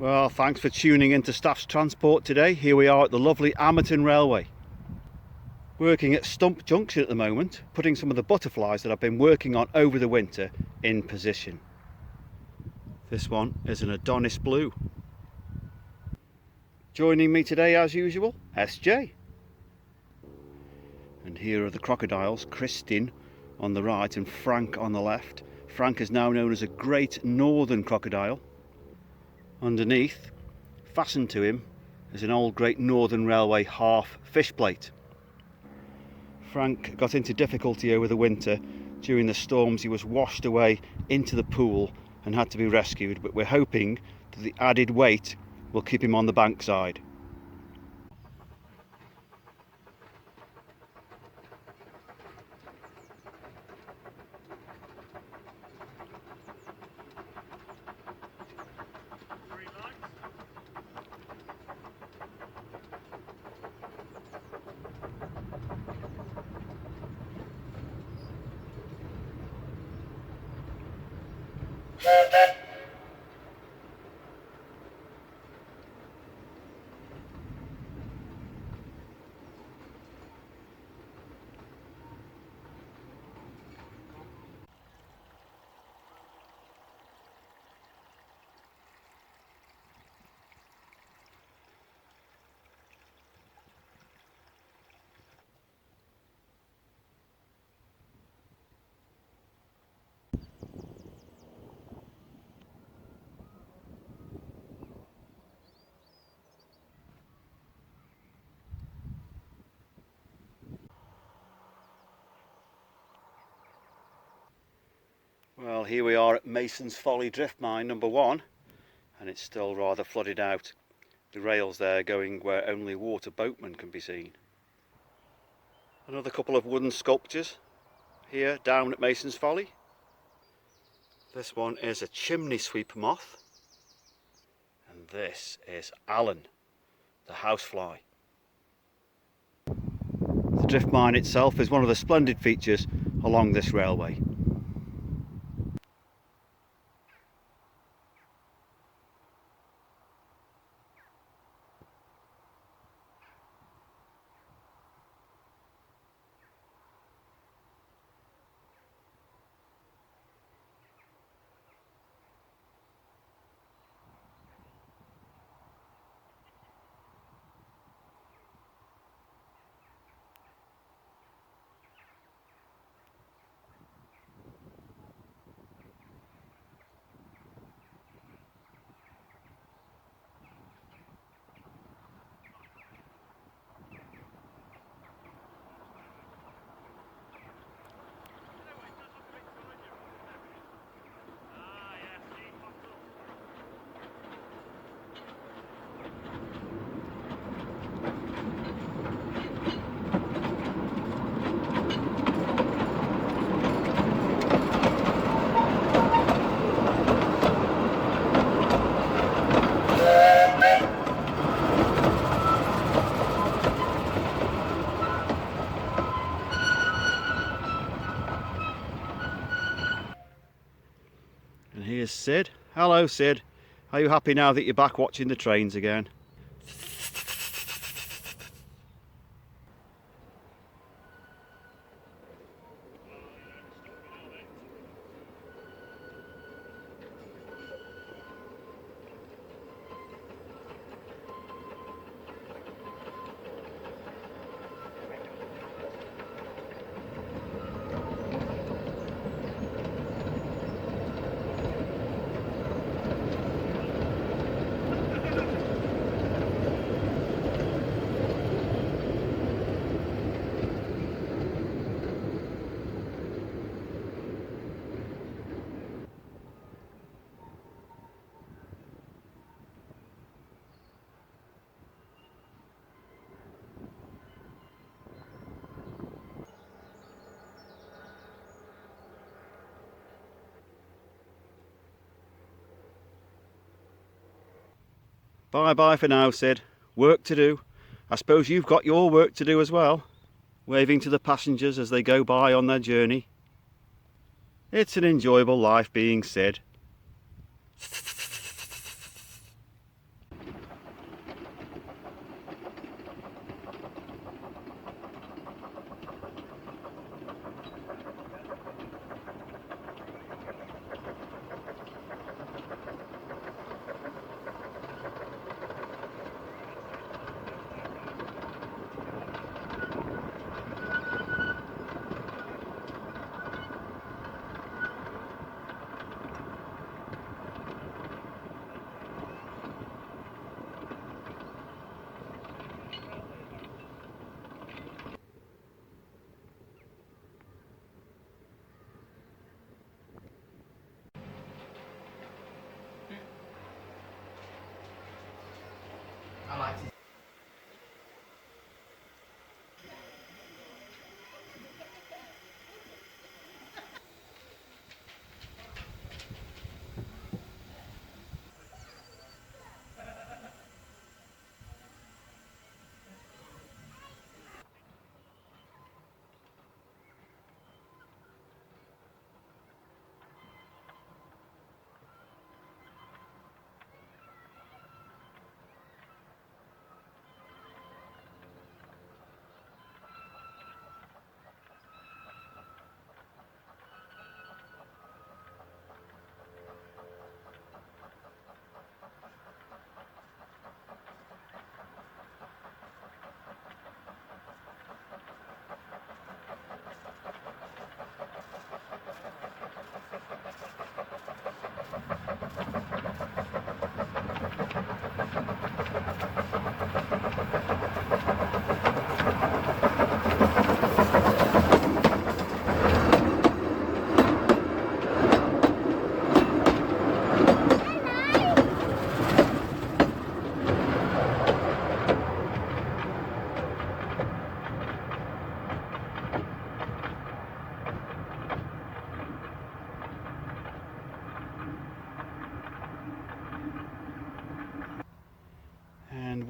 Well, thanks for tuning into Staff's Transport today. Here we are at the lovely Amerton Railway. Working at Stump Junction at the moment, putting some of the butterflies that I've been working on over the winter in position. This one is an Adonis Blue. Joining me today as usual, SJ. And here are the crocodiles, Christine on the right and Frank on the left. Frank is now known as a Great Northern Crocodile. Underneath, fastened to him, is an old Great Northern Railway half fish plate. Frank got into difficulty over the winter. During the storms he was washed away into the pool and had to be rescued, but we're hoping that the added weight will keep him on the bankside. Well, here we are at Mason's Folly Drift Mine number 1, and it's still rather flooded out. The rails there going where only water boatmen can be seen. Another couple of wooden sculptures here down at Mason's Folly. This one is a chimney sweep moth, and this is Alan, the housefly. The drift mine itself is one of the splendid features along this railway. And here's Sid. Hello Sid. Are you happy now that you're back watching the trains again? Bye bye for now, Sid. Work to do. I suppose you've got your work to do as well, waving to the passengers as they go by on their journey. It's an enjoyable life being Sid.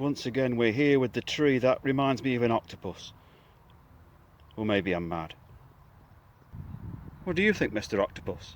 Once again we're here with the tree that reminds me of an octopus. Or maybe I'm mad. What do you think, Mr. Octopus?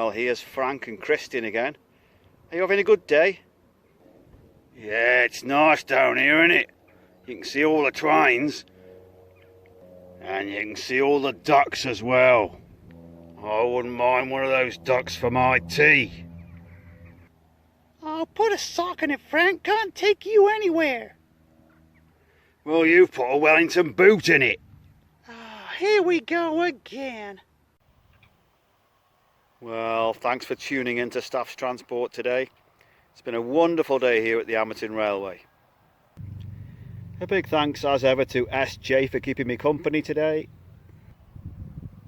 Well, here's Frank and Christian again. Are you having a good day? Yeah, it's nice down here, isn't it? You can see all the twines. And you can see all the ducks as well. I wouldn't mind one of those ducks for my tea. Oh, put a sock in it, Frank. Can't take you anywhere. Well, you've put a Wellington boot in it. Oh, here we go again. Well, thanks for tuning in to Staff's Transport today. It's been a wonderful day here at the Amerton Railway. A big thanks as ever to SJ for keeping me company today.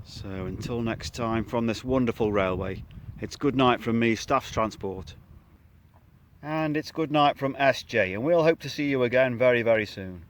So until next time from this wonderful railway, it's good night from me, Staff's Transport. And it's good night from SJ, and we'll hope to see you again very, very soon.